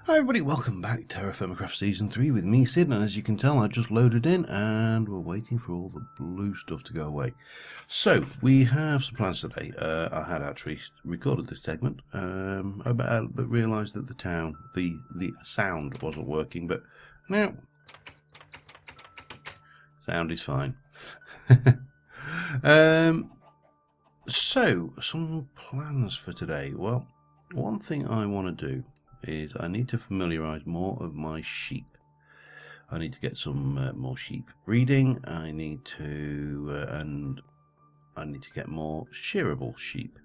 Hi everybody, welcome back to TerraFirmaCraft Season 3 with me, Sid, and as you can tell I just loaded in and we're waiting for all the blue stuff to go away. So, we have some plans today. I had actually recorded this segment, but realised that the sound wasn't working, but now, sound is fine. So, some plans for today. Well, one thing I want to do is I need to familiarise more of my sheep. I need to get some more sheep breeding. I need to get more shearable sheep.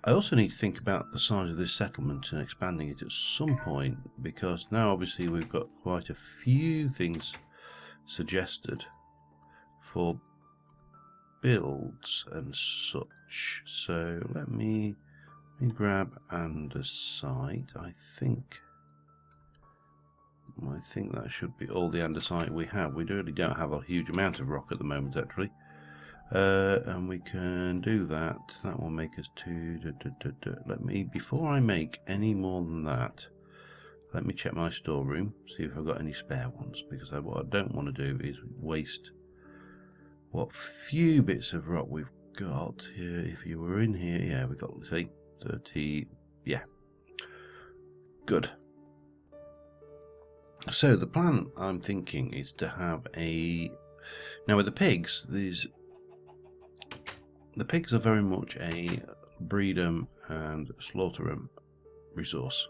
I also need to think about the size of this settlement and expanding it at some point, because now obviously we've got quite a few things suggested for builds and such. So let me grab andesite. I think that should be all the andesite we have. We really don't have a huge amount of rock at the moment, actually, and we can do that. That will make us two. Let me, before I make any more than that, let me check my storeroom, see if I've got any spare ones, because what I don't want to do is waste what few bits of rock we've got here. If you were in here, yeah, we got, see, 30, yeah, good. So the plan I'm thinking is to have now with the pigs, the pigs are very much a breed 'em and slaughter 'em resource.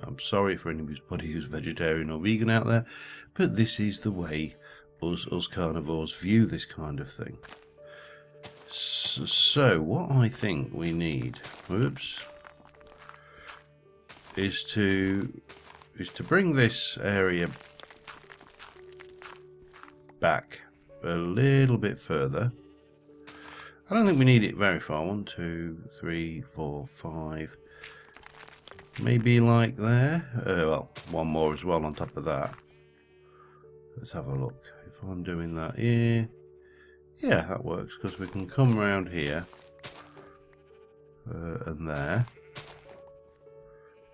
I'm sorry for anybody who's vegetarian or vegan out there, but this is the way us carnivores view this kind of thing. So what I think we need, is to bring this area back a little bit further. I don't think we need it very far. 1, 2, 3, 4, 5. Maybe like there. Well, one more as well on top of that. Let's have a look. If I'm doing that here, yeah, that works, because we can come around here and there,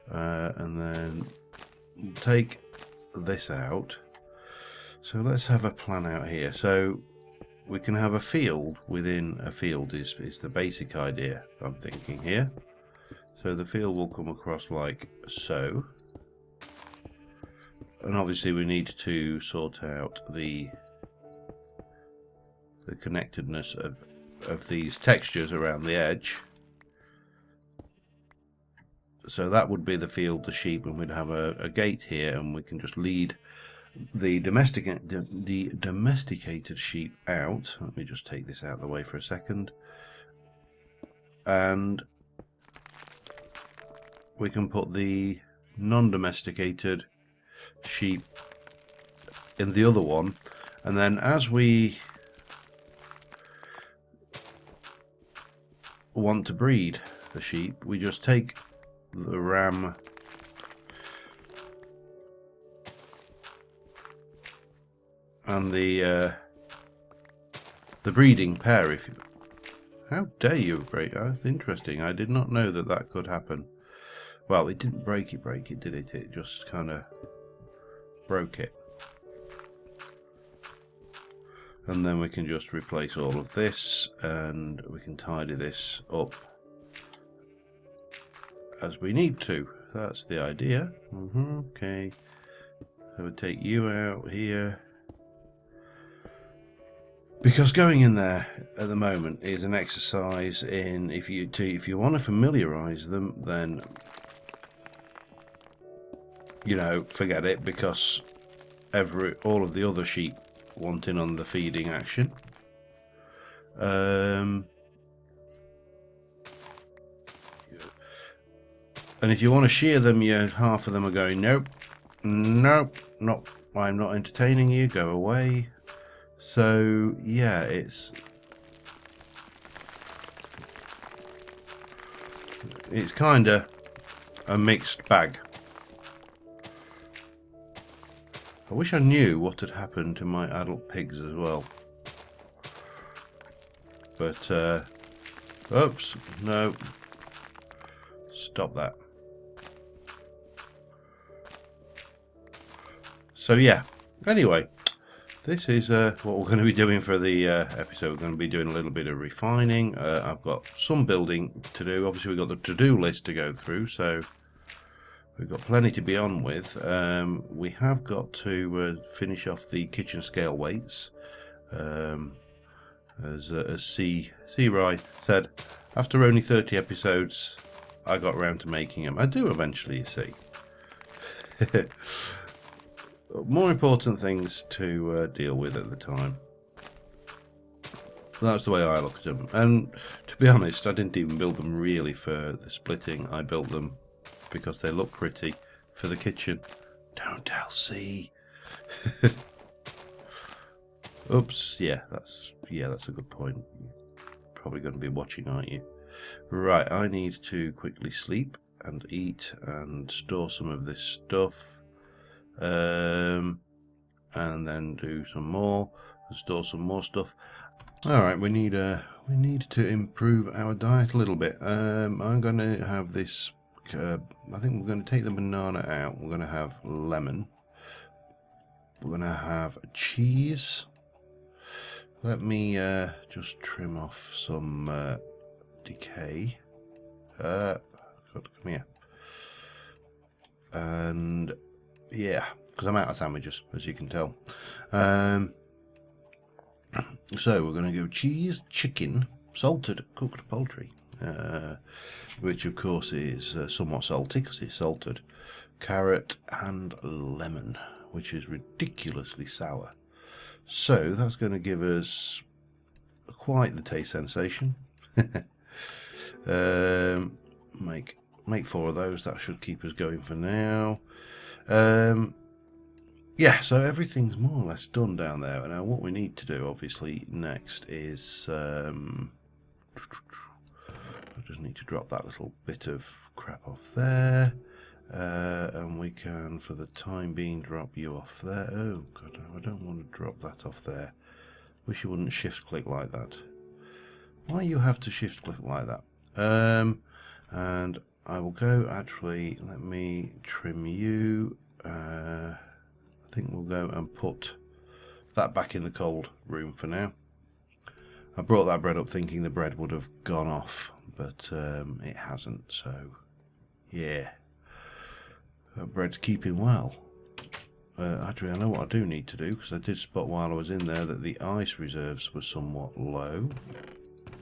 and then take this out. So let's have a plan out here. So we can have a field within a field is the basic idea I'm thinking here. So the field will come across like so, and obviously we need to sort out the connectedness of these textures around the edge. So that would be the field, the sheep, and we'd have a gate here, and we can just lead the domesticated sheep out. Let me just take this out of the way for a second, and we can put the non-domesticated sheep in the other one, and then as we want to breed the sheep, we just take the ram and the breeding pair. If you, how dare you break? That's interesting. I did not know that that could happen. Well, it didn't break it, did it? It just kind of broke it. And then we can just replace all of this, and we can tidy this up as we need to. That's the idea. Okay. So we'll take you out here, because going in there at the moment is an exercise in, if you want to familiarize them, then forget it, because all of the other sheep want in on the feeding action. And if you want to shear them, half of them are going, nope, nope, not, I'm not entertaining you, go away. So yeah, it's kind of a mixed bag. I wish I knew what had happened to my adult pigs as well. But oops, no, stop that. So yeah, anyway, this is what we're going to be doing for the episode. We're going to be doing a little bit of refining. I've got some building to do. Obviously we've got the to-do list to go through, so we've got plenty to be on with. We have got to finish off the kitchen scale weights. As C. Rai said, after only 30 episodes, I got round to making them. I do eventually, you see. More important things to deal with at the time. That's the way I look at them. And to be honest, I didn't even build them really for the splitting. I built them because they look pretty for the kitchen. Don't tell C. Oops, yeah, that's a good point. You're probably going to be watching, aren't you? Right, I need to quickly sleep and eat and store some of this stuff, and then do some more and store some more stuff. All right, we need to improve our diet a little bit. I'm going to have this. I think we're going to take the banana out. We're going to have lemon. We're going to have cheese. Let me just trim off some decay. Come here. And yeah, because I'm out of sandwiches, as you can tell. So we're going to go cheese, chicken, salted cooked poultry, which of course is somewhat salty because it's salted, carrot and lemon, which is ridiculously sour. So that's going to give us quite the taste sensation. Make 4 of those. That should keep us going for now. Yeah, so everything's more or less done down there. Now what we need to do obviously next is I just need to drop that little bit of crap off there, and we can for the time being drop you off there. Oh god, I don't want to drop that off there. Wish you wouldn't shift click like that. Why you have to shift click like that? And I will go, actually let me trim you. I think we'll go and put that back in the cold room for now. I brought that bread up thinking the bread would have gone off, but it hasn't, so yeah, that bread's keeping well. Actually, I know what I do need to do, because I did spot while I was in there that the ice reserves were somewhat low.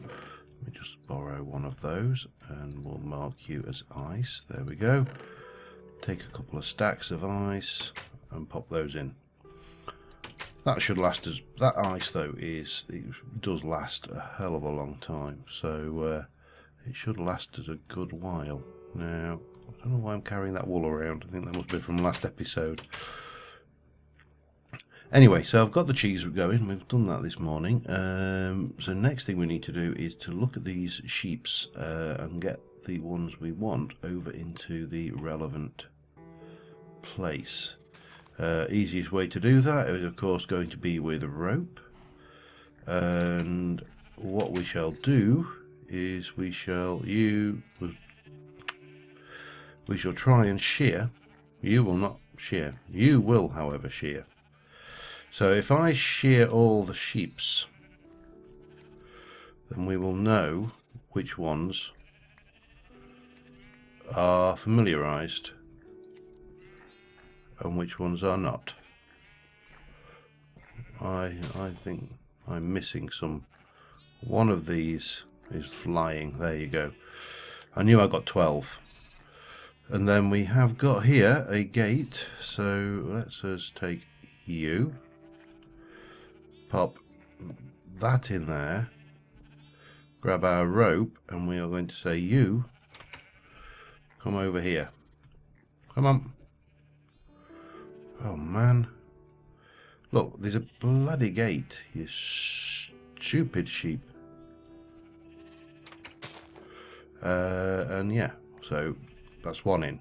Let me just borrow one of those and we'll mark you as ice. There we go. Take a couple of stacks of ice and pop those in. That should last us. That ice though it does last a hell of a long time, so it should last us a good while. Now I don't know why I'm carrying that wool around. I think that must be from last episode. Anyway, so I've got the cheese going. We've done that this morning. So next thing we need to do is to look at these sheeps and get the ones we want over into the relevant place. Easiest way to do that is of course going to be with a rope, and what we shall do is we shall try and shear. You will not shear. You will, however, shear. So if I shear all the sheeps, then we will know which ones are familiarized and which ones are not. I think I'm missing some. One of these is flying. There you go. I knew I got 12. And then we have got here a gate, so let's just take you, pop that in there, grab our rope, and we are going to say, you come over here. Come on. Oh man, look, there's a bloody gate, you stupid sheep. And yeah, so that's one in.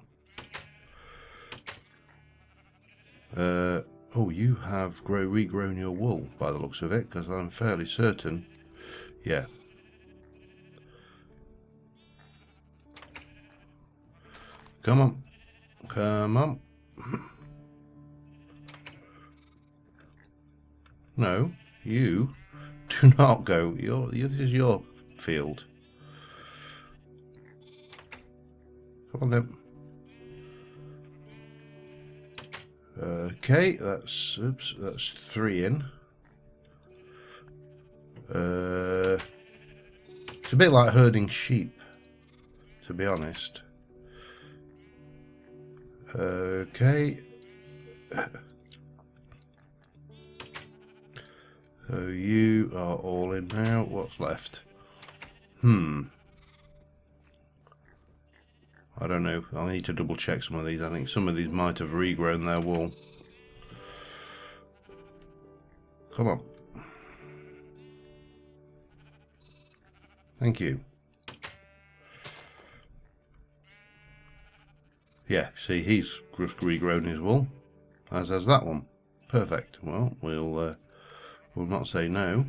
Oh, you have regrown your wool by the looks of it, because I'm fairly certain. Yeah. Come on. Come on. No, you do not go. This is your field. Come on then. Okay, that's 3 in. It's a bit like herding sheep, to be honest. Okay. So you are all in now. What's left? I don't know. I'll need to double check some of these. I think some of these might have regrown their wool. Come on. Thank you. Yeah, see, he's just regrown his wool, as has that one. Perfect. Well, we'll not say no.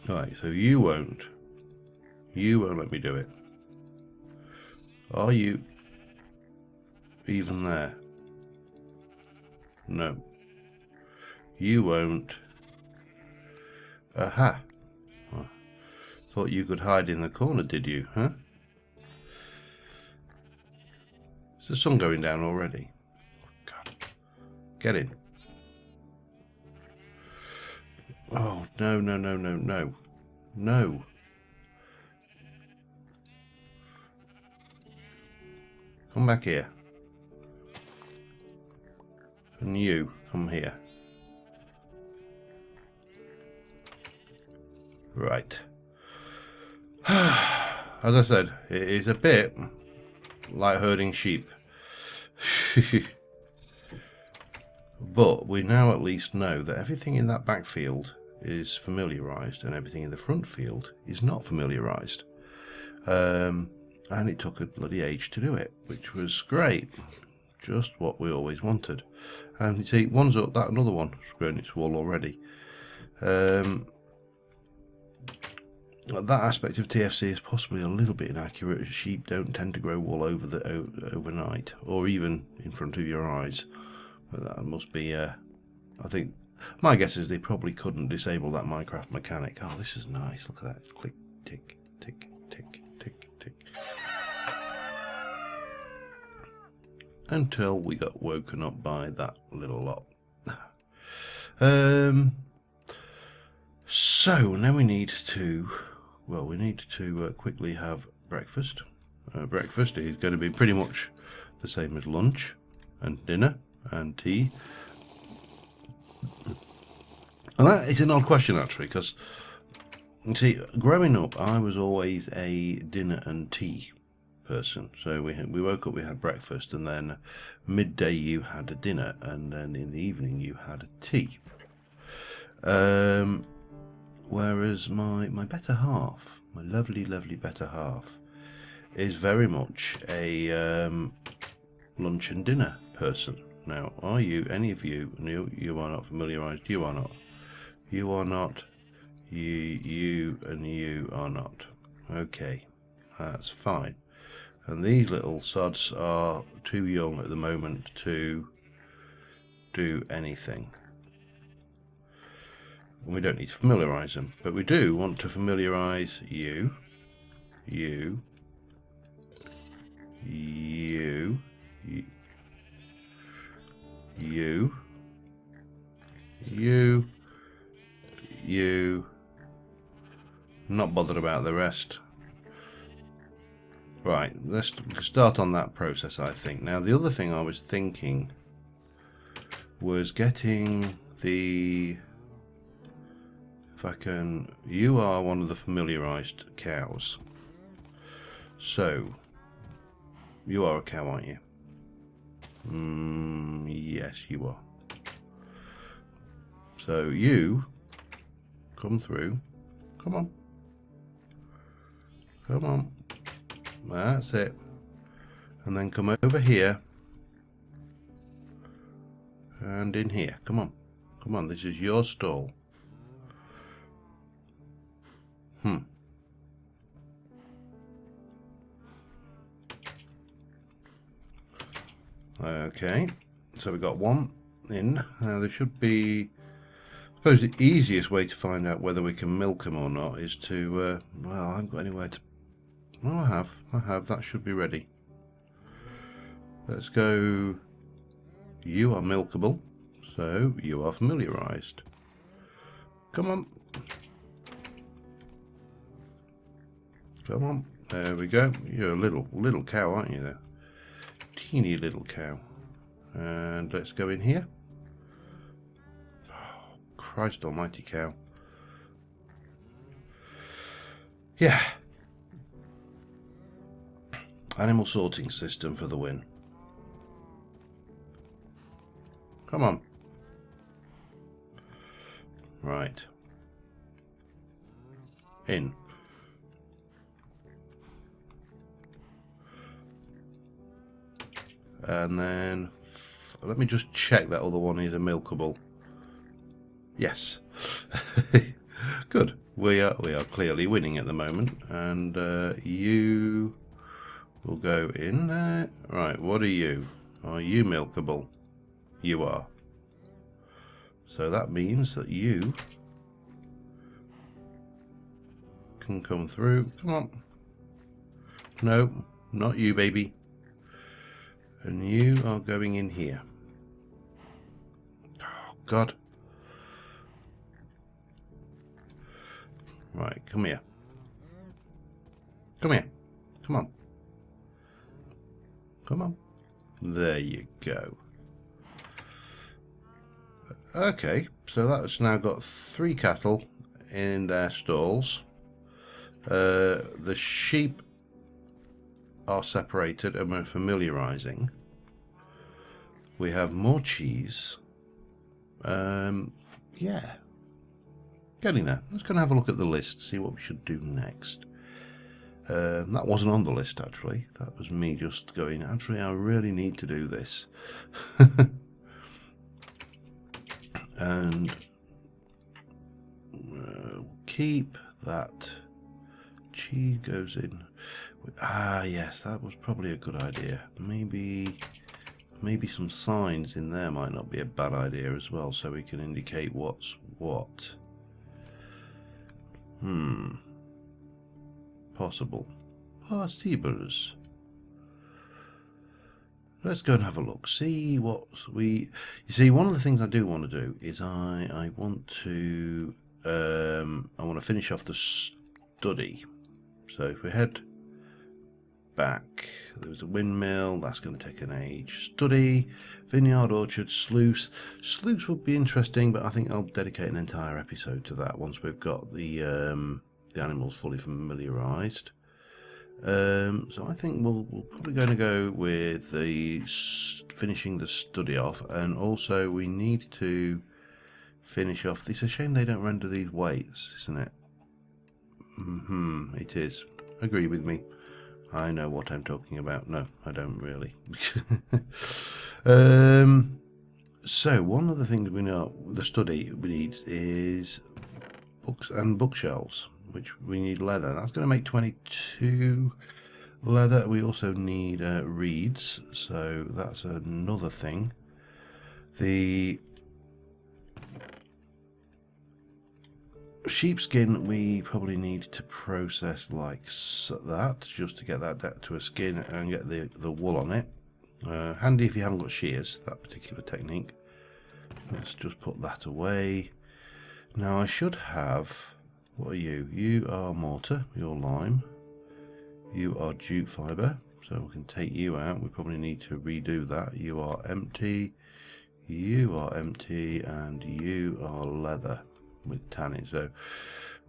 Right, so you won't let me do it. Are you even there? No. You won't. Aha. Oh, thought you could hide in the corner, did you, huh? Is the sun going down already? God. Get in. Oh, no, no, no, no, no. No. Come back here. And you, come here. Right. As I said, it is a bit like herding sheep. But we now at least know that everything in that back field is familiarised and everything in the front field is not familiarised. And it took a bloody age to do it, which was great. Just what we always wanted. And you see, one's up, that another one has grown its wool already. That aspect of TFC is possibly a little bit inaccurate. Sheep don't tend to grow wool overnight, or even in front of your eyes. But that must be, I think, my guess is they probably couldn't disable that Minecraft mechanic. Oh, this is nice. Look at that. Click, tick, tick, tick, tick, tick. Until we got woken up by that little lot. So now we need to quickly have breakfast. Breakfast is going to be pretty much the same as lunch and dinner and tea. And that is an odd question, actually, because, you see, growing up, I was always a dinner and tea person. So we woke up, we had breakfast, and then midday you had a dinner, and then in the evening you had a tea. Whereas my better half, my lovely, lovely better half, is very much a lunch and dinner person. Now, are you, any of you, you are not familiarised, you are not. You are not. You and you are not. Okay, that's fine. And these little sods are too young at the moment to do anything. And we don't need to familiarise them, but we do want to familiarise you, you, you, you, you, you, you. Not bothered about the rest. Right, let's start on that process, I think. Now, the other thing I was thinking was getting the... If I can... You are one of the familiarised cows. So, you are a cow, aren't you? Yes, you are. So, you come through. Come on. Come on. That's it. And then come over here. And in here. Come on. Come on, this is your stall. Okay. So we've got one in. There should be, I suppose the easiest way to find out whether we can milk them or not is to, well, I haven't got anywhere to, well, I have, that should be ready. Let's go, you are milkable, so you are familiarized. Come on. Come on, there we go. You're a little cow, aren't you there? Teeny little cow. And let's go in here. Oh, Christ almighty cow. Yeah. Animal sorting system for the win. Come on. Right. In. And then let me just check that other one is a milkable. Yes. Good. We are clearly winning at the moment, and you will go in there. Right, what are you? Are you milkable? You are. So that means that you can come through. Come on. No, not you, baby. And you are going in here. Oh, God. Right, come here. Come here. Come on. Come on. There you go. Okay, so that's now got 3 cattle in their stalls. The sheep are separated and we're familiarizing. We have more cheese. Yeah, getting there. Let's go and have a look at the list, see what we should do next. That wasn't on the list actually. That was me just going, actually I really need to do this. And keep that. Cheese goes in. Ah, yes, that was probably a good idea. Maybe some signs in there might not be a bad idea as well, so we can indicate what's what. Possible. Possibles. Let's go and have a look. See what we. You see, one of the things I do want to do is I want to finish off the study. So if we head back, there's a windmill, that's going to take an age. Study, vineyard, orchard, sluice. Sluice would be interesting, but I think I'll dedicate an entire episode to that once we've got the animals fully familiarized. So I think we're probably going to go with the finishing the study off, and also we need to finish off. It's a shame they don't render these weights, isn't it? It is. Agree with me. I know what I'm talking about. No, I don't really. So one of the things we know, the study we need is books and bookshelves, which we need leather. That's going to make 22 leather. We also need reeds, so that's another thing. The sheepskin we probably need to process like that, just to get that to a skin and get the wool on it. Handy if you haven't got shears, that particular technique. Let's just put that away. Now I should have, what are you? You are mortar, you're lime, you are jute fibre, so we can take you out. We probably need to redo that. You are empty, and you are leather with tanning. So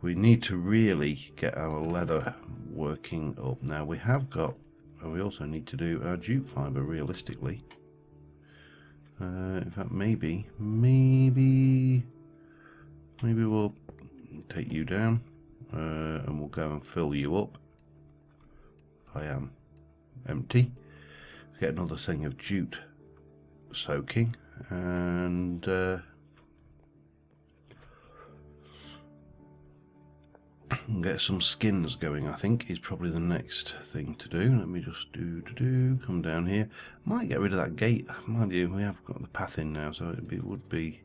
we need to really get our leather working up. Now we have got, we also need to do our jute fibre realistically. In fact, maybe we'll take you down and we'll go and fill you up. I am empty. Get another thing of jute soaking, and And get some skins going, I think, is probably the next thing to do. Let me just come down here. Might get rid of that gate. Mind you, we have got the path in now, so it would be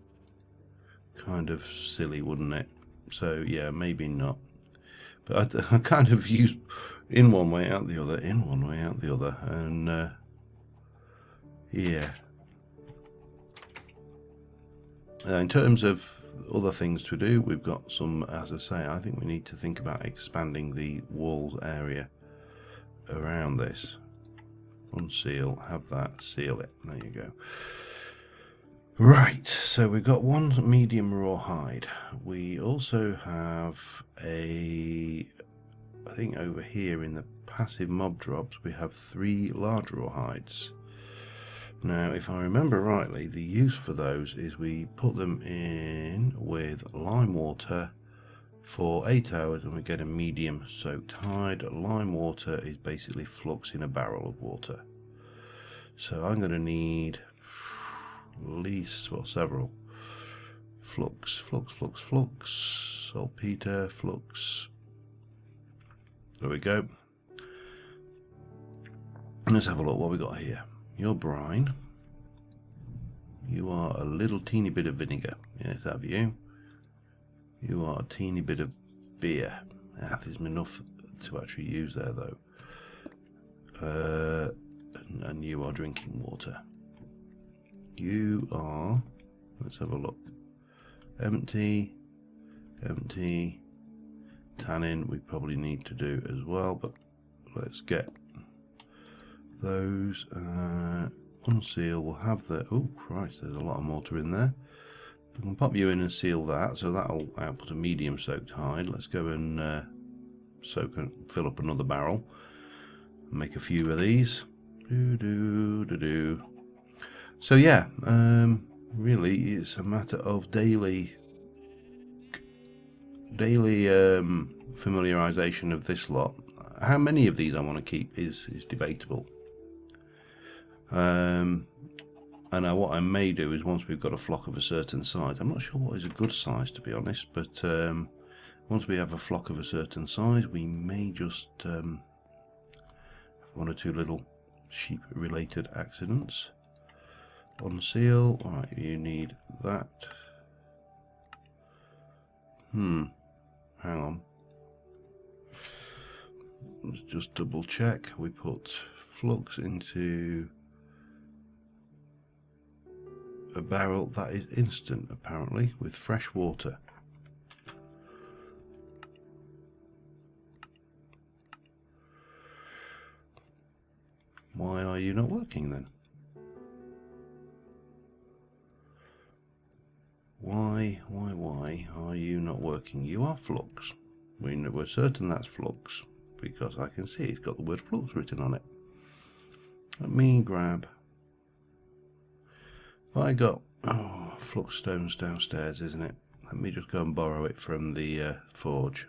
kind of silly, wouldn't it? So yeah, maybe not. But I kind of use in one way, out the other, in one way, out the other, and yeah. In terms of other things to do, we've got some, as I say, I think we need to think about expanding the walls area around this. Unseal, have that, seal it. There you go. Right, so we've got one medium raw hide. We also have I think over here in the passive mob drops, we have 3 large raw hides. Now, if I remember rightly, the use for those is we put them in with lime water for 8 hours and we get a medium soaked hide. Lime water is basically flux in a barrel of water. So I'm going to need at least, well, several. Flux, saltpeter, flux. There we go. Let's have a look what we got here. Your brine. You are a little teeny bit of vinegar. Yes, have you. You are a teeny bit of beer. There's enough to actually use there though. And you are drinking water. You are, let's have a look. Empty, tannin we probably need to do as well, but let's get those. Unseal, we'll have the, oh Christ, there's a lot of mortar in there. We can pop you in and seal that, so that'll output a medium soaked hide. Let's go and fill up another barrel, make a few of these. So yeah, really it's a matter of daily familiarization of this lot. How many of these I want to keep is debatable. And what I may do is, once we've got a flock of a certain size, I'm not sure what is a good size to be honest, but once we have a flock of a certain size, we may just have 1 or 2 little sheep related accidents. Unseal, alright, you need that. Hang on. Let's just double check. We put flux into a barrel that is instant apparently, with fresh water. Why are you not working then? Why are you not working? You are flux. We're certain that's flux because I can see it's got the word flux written on it. Let me grab. I got flux stones downstairs, isn't it? Let me just go and borrow it from the forge.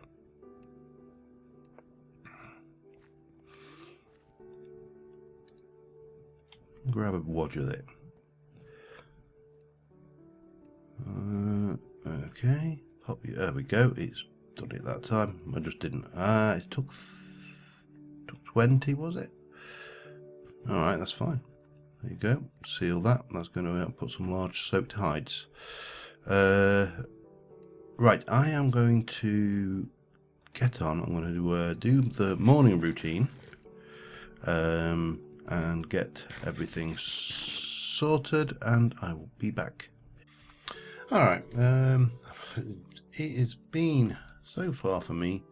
Grab a wodge of it. Okay, pop you. There we go. It's done it that time. I just didn't. It took 20, was it? All right, that's fine. There you go. Seal that. That's going to put some large soaked hides. Right, I am going to get on. I'm going to do the morning routine and get everything sorted, and I will be back. Alright, it has been, so far for me,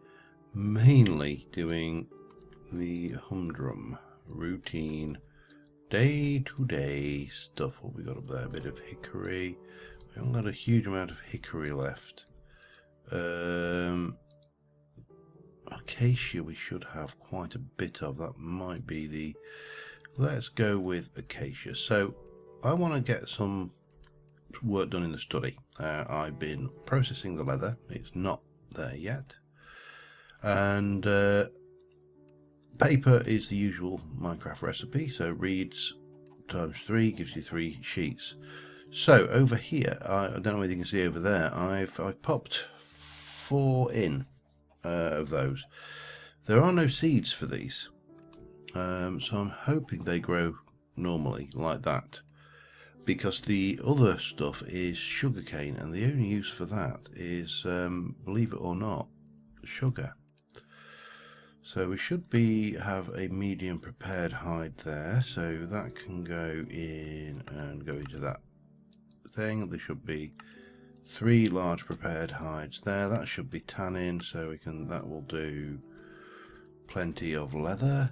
mainly doing the humdrum routine, day-to-day stuff. What we got up there? A bit of hickory. We haven't got a huge amount of hickory left. Acacia we should have quite a bit of. That might be the... Let's go with acacia. So, I want to get some work done in the study. I've been processing the leather. It's not there yet. And paper is the usual Minecraft recipe. So reads times 3 gives you 3 sheets. So over here, I don't know whether you can see over there, I've popped 4 in. of those. There are no seeds for these, so I'm hoping they grow normally like that, because the other stuff is sugarcane, and the only use for that is, believe it or not, sugar. So we should have a medium prepared hide there, so that can go in and go into that thing. There should be 3 large prepared hides there. That should be tannin, so we can, that will do plenty of leather.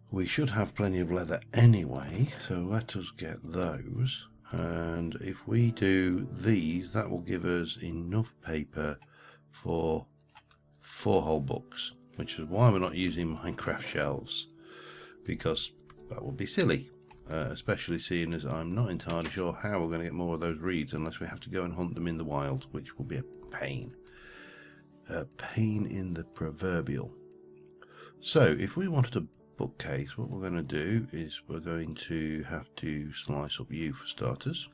We should have plenty of leather anyway, so let us get those. And if we do these, that will give us enough paper for 4 whole books, which is why we're not using Minecraft shelves, because that would be silly, especially seeing as I'm not entirely sure how we're going to get more of those reeds unless we have to go and hunt them in the wild, which will be a pain in the proverbial. So if we wanted a bookcase, what we're going to do is we're going to have to slice up you for starters,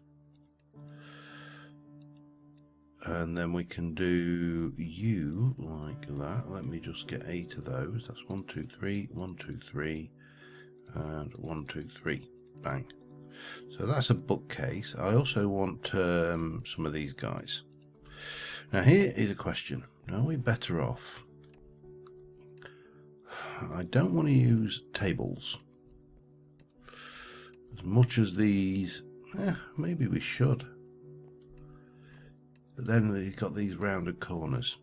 and then we can do you like that. Let me just get 8 of those. That's 1 2 3 1 2 3 and 1 2 3. Bang. So that's a bookcase. I also want some of these guys. Now here is a question. Are we better off? I don't want to use tables as much as these. Maybe we should. But then we've got these rounded corners.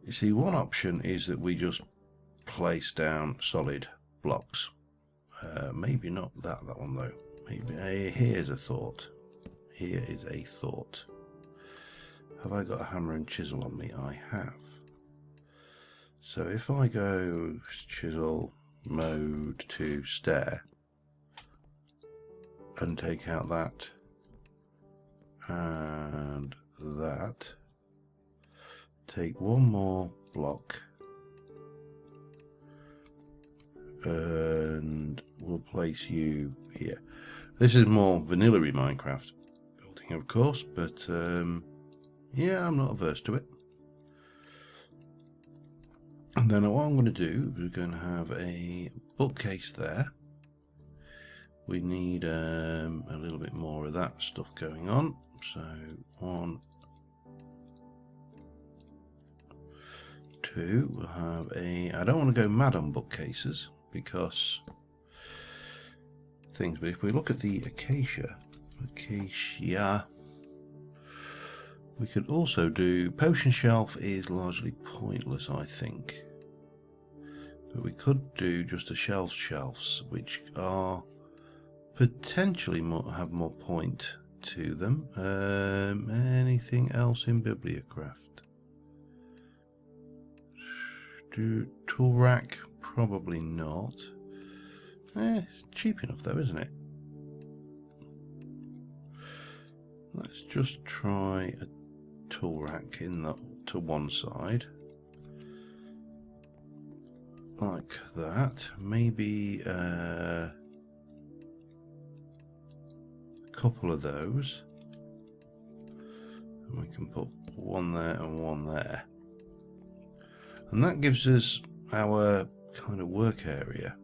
You see, one option is that we just place down solid blocks. Maybe not that one though. Maybe here's a thought. Here is a thought. Have I got a hammer and chisel on me? I have. So if I go chisel mode to stair and take out that and that, take one more block and we'll place you here. This is more vanilla-y Minecraft building, of course, but yeah, I'm not averse to it. And then what I'm going to do, we're going to have a bookcase there. We need a little bit more of that stuff going on. So 1 2, we'll have I don't want to go mad on bookcases because things, but if we look at the acacia, we could also do potion shelf. Is largely pointless, I think, but we could do just a shelves, which are potentially have more point to them. Anything else in Bibliocraft? Do tool rack? Probably not. It's cheap enough though, isn't it? Let's just try a tool rack in that to one side, like that. Maybe a couple of those, and we can put one there and one there, and that gives us our kind of work area,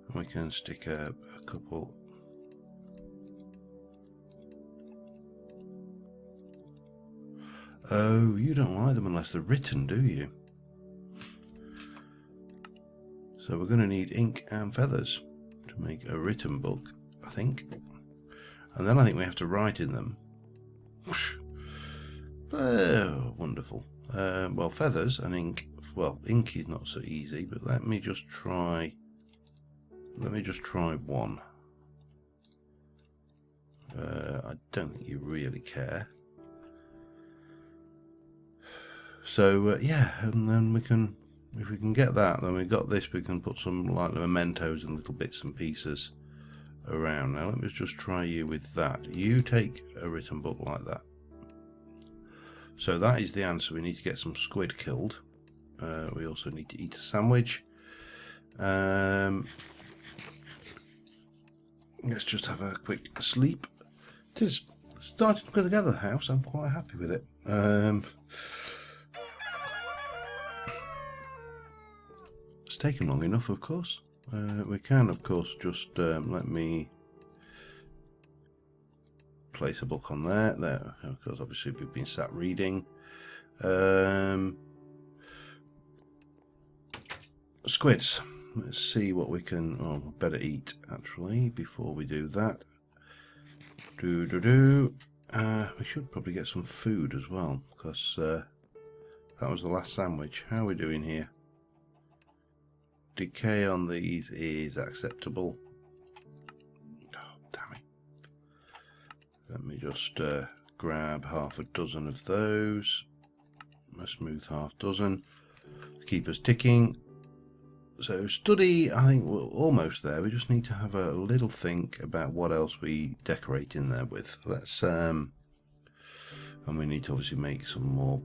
and we can stick a couple. Oh, you don't like them unless they're written, do you? So we're going to need ink and feathers to make a written book, I think. And then I think we have to write in them. Oh, wonderful. Well, feathers and ink. Well, ink is not so easy, but let me just try one. I don't think you really care. So yeah, and then we can, if we can get that, then we've got this. We can put some like mementos and little bits and pieces around. Now let me just try you with that. You take a written book like that. So that is the answer. We need to get some squid killed. We also need to eat a sandwich. Let's just have a quick sleep. It is starting to put together the house. I'm quite happy with it. It's taken long enough, of course. We can, of course, just let me place a book on there. There, because obviously we've been sat reading. Squids. Let's see what we can. Oh, better eat actually before we do that. We should probably get some food as well, because that was the last sandwich. How are we doing here? Decay on these is acceptable. Oh, damn it. Let me just grab half a dozen of those. A smooth half dozen. Keep us ticking. So study, I think we're almost there. We just need to have a little think about what else we decorate in there with. Let's and we need to obviously make some more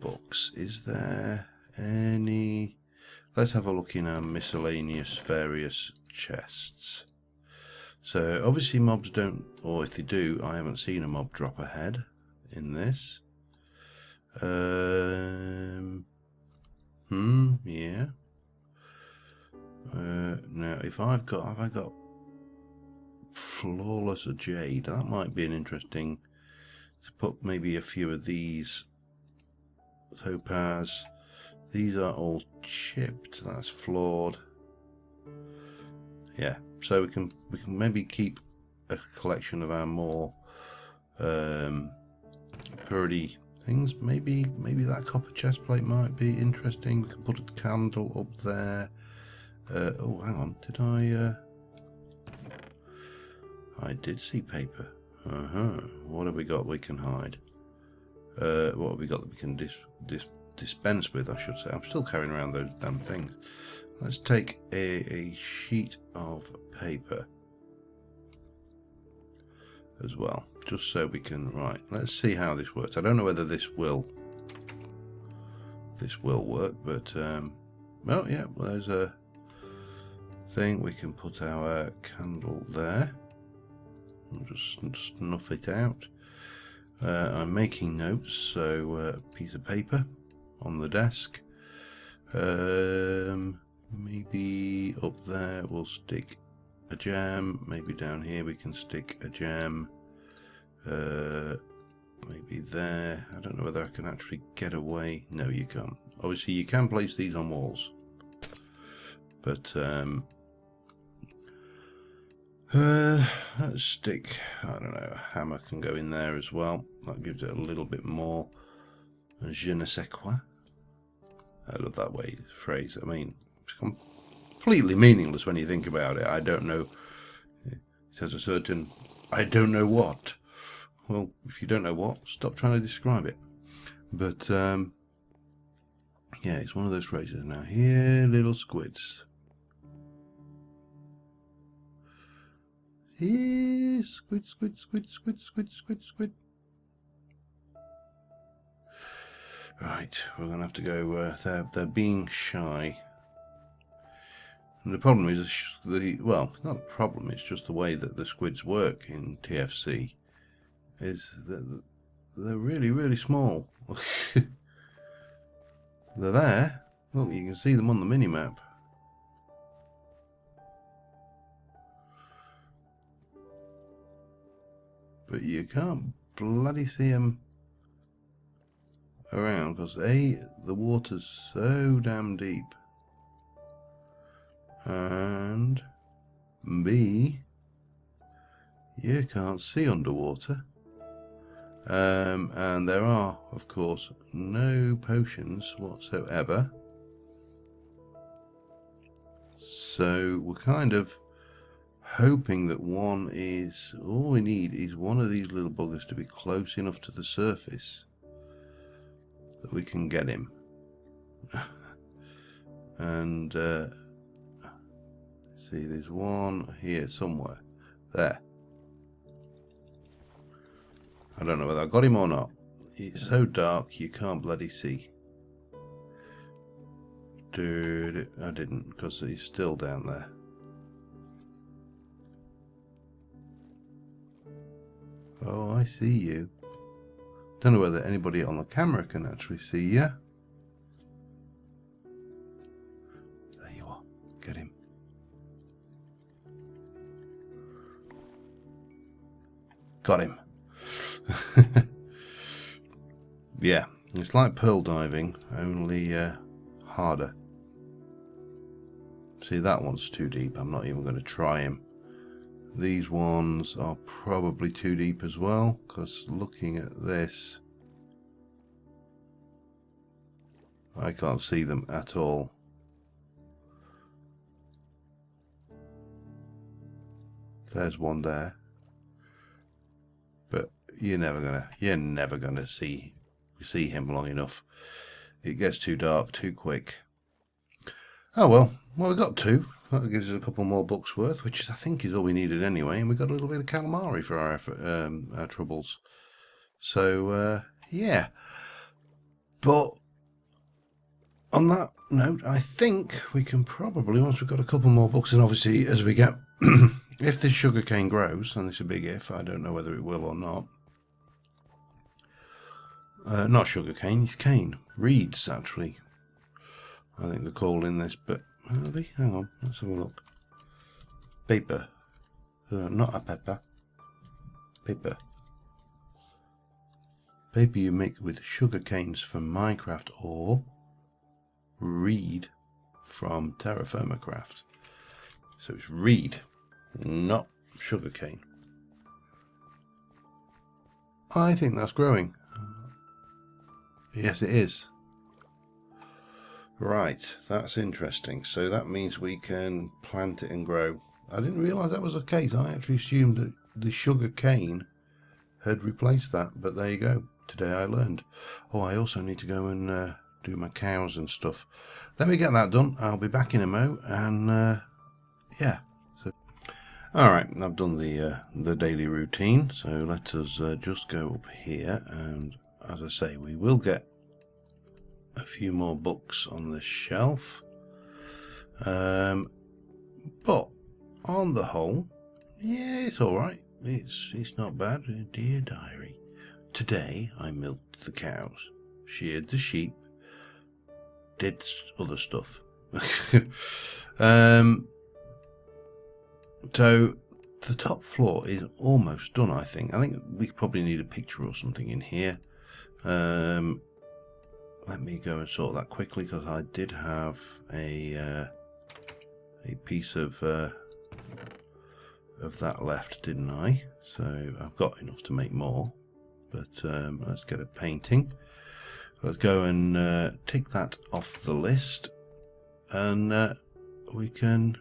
books. Is there any? Let's have a look in our miscellaneous various chests. So obviously mobs don't, or if they do, I haven't seen a mob drop a head in this. Yeah. Now if have I got flawless jade? That might be an interesting to put maybe a few of these. Topaz. These are all chipped. That's flawed. Yeah. So we can maybe keep a collection of our more purity things. Maybe that copper chest plate might be interesting. We can put a candle up there. Oh, hang on. Did I did see paper. What have we got we can hide? What have we got that we can dispense with, I should say. I'm still carrying around those damn things. Let's take a sheet of paper as well, just so we can, right, let's see how this works. I don't know whether this will work, but well, yeah, well, there's a thing. We can put our candle there. I'll just snuff it out. I'm making notes, so a piece of paper on the desk. Maybe up there we'll stick a gem. Maybe down here we can stick a gem. Maybe there. I don't know whether I can actually get away. No, you can't. Obviously you can place these on walls, but let's stick, I don't know, a hammer can go in there as well. That gives it a little bit more je ne sais quoi. I love that phrase. I mean, it's completely meaningless when you think about it. I don't know. It has a certain, I don't know what. Well, if you don't know what, stop trying to describe it. But yeah, it's one of those phrases. Now here, little squids. Here, squid, squid, squid, squid, squid, squid, squid. Right, we're going to have to go, they're being shy. And the problem is, well, it's not a problem, it's just the way that the squids work in TFC, is that they're really, really small. They're there. Look, you can see them on the mini-map. But you can't bloody see them around, because A, the water's so damn deep, and B, you can't see underwater, and there are, of course, no potions whatsoever, so we're kind of hoping that one is, all we need is one of these little buggers to be close enough to the surface that we can get him. And see, there's one here somewhere. There. I don't know whether I got him or not. It's so dark you can't bloody see. Dude, I didn't, because he's still down there. Oh, I see you. Don't know whether anybody on the camera can actually see you. There you are. Get him. Got him. Yeah, it's like pearl diving, only harder. See, that one's too deep. I'm not even going to try him. These ones are probably too deep as well, because looking at this, I can't see them at all. There's one there, but you're never gonna see him long enough. It gets too dark too quick. Oh well, we got two. That gives us a couple more books worth, which I think is all we needed anyway, and we got a little bit of calamari for our troubles. So yeah, but on that note, I think we can probably, once we've got a couple more books, and obviously as we get, if this sugarcane grows, and it's a big if, I don't know whether it will or not. Not sugarcane, it's cane. Reeds, actually. I think they're called in this, but are they? Hang on, let's have a look. Paper. Not a pepper. Paper. Paper you make with sugar canes from Minecraft or reed from TerraFirmaCraft. So it's reed, not sugarcane. I think that's growing. Yes, it is. Right, that's interesting. So that means we can plant it and grow. I didn't realise that was the case. I actually assumed that the sugar cane had replaced that, but there you go. Today I learned. Oh, I also need to go and do my cows and stuff. Let me get that done. I'll be back in a mo, and yeah. So, all right, I've done the daily routine. So let us just go up here, and as I say, we will get a few more books on the shelf. But on the whole, yeah, it's all right. It's not bad. Dear diary. Today I milked the cows, sheared the sheep, did other stuff. So the top floor is almost done, I think. I think we probably need a picture or something in here. Let me go and sort that quickly, because I did have a piece of that left, didn't I? So I've got enough to make more. But let's get a painting. Let's go and tick that off the list, and we can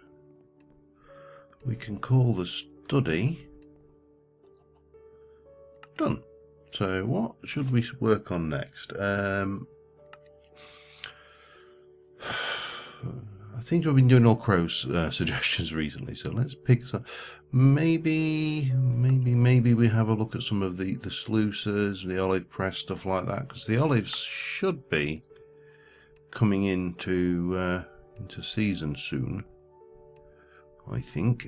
call the study done. So what should we work on next? I think we've been doing all Crow's suggestions recently, so let's pick some. Maybe we have a look at some of the sluices, the olive press, stuff like that, because the olives should be coming into season soon, I think.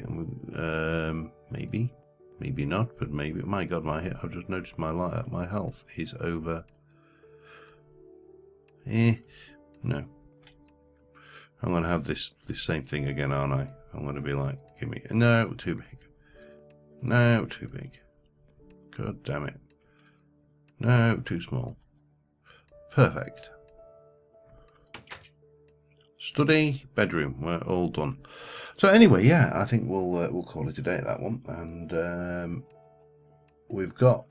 Maybe not, but maybe. My God, I've just noticed my health is over. No. I'm going to have this same thing again, aren't I? I'm going to be like, give me... No, too big. No, too big. God damn it. No, too small. Perfect. Study, bedroom, we're all done. So anyway, yeah, I think we'll call it a day at that one. And we've got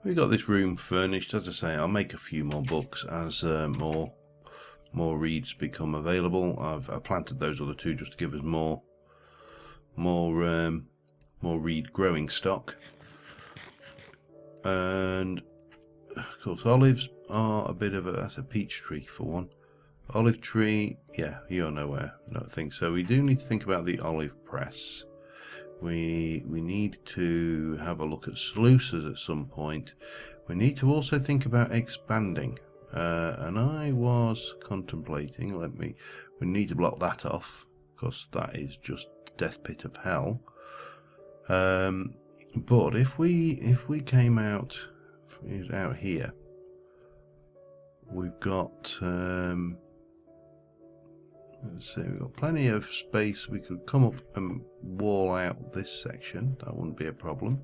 we've got this room furnished. As I say, I'll make a few more books as more reeds become available. I've planted those other two just to give us more reed growing stock. And of course, olives are a bit of that's a peach tree for one. Olive tree, yeah, you're nowhere, I don't think so. We do need to think about the olive press. We need to have a look at sluices at some point. We need to also think about expanding. And I was contemplating, we need to block that off, because that is just death pit of hell. But if we came out here, we've got let's see, we've got plenty of space. We could come up and wall out this section. That wouldn't be a problem.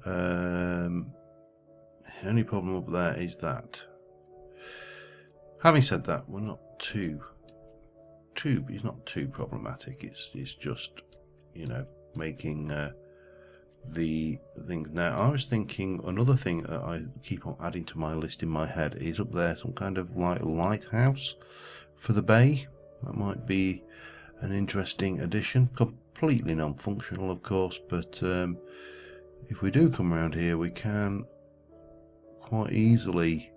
The only problem up there is that. Having said that, we're not it's not too problematic. It's just, you know, making the things. Now I was thinking another thing that I keep on adding to my list in my head is up there some kind of like lighthouse for the bay. That might be an interesting addition. Completely non-functional, of course, but if we do come around here, we can quite easily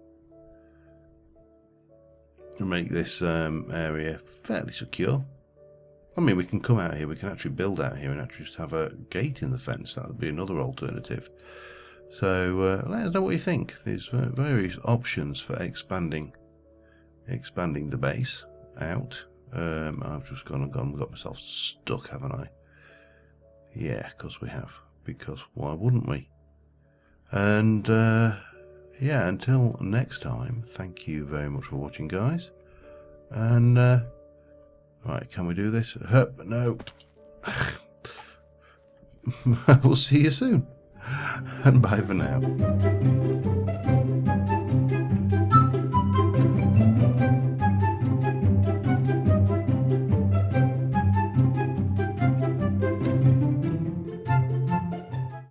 make this area fairly secure. I mean, we can come out here, we can actually build out here and actually just have a gate in the fence. That would be another alternative. So let us know what you think. There's various options for expanding the base out. I've just gone and got myself stuck, haven't I? Yeah, because we have. Because why wouldn't we? And yeah, until next time, thank you very much for watching, guys. And right, can we do this? No. We'll see you soon. And bye for now.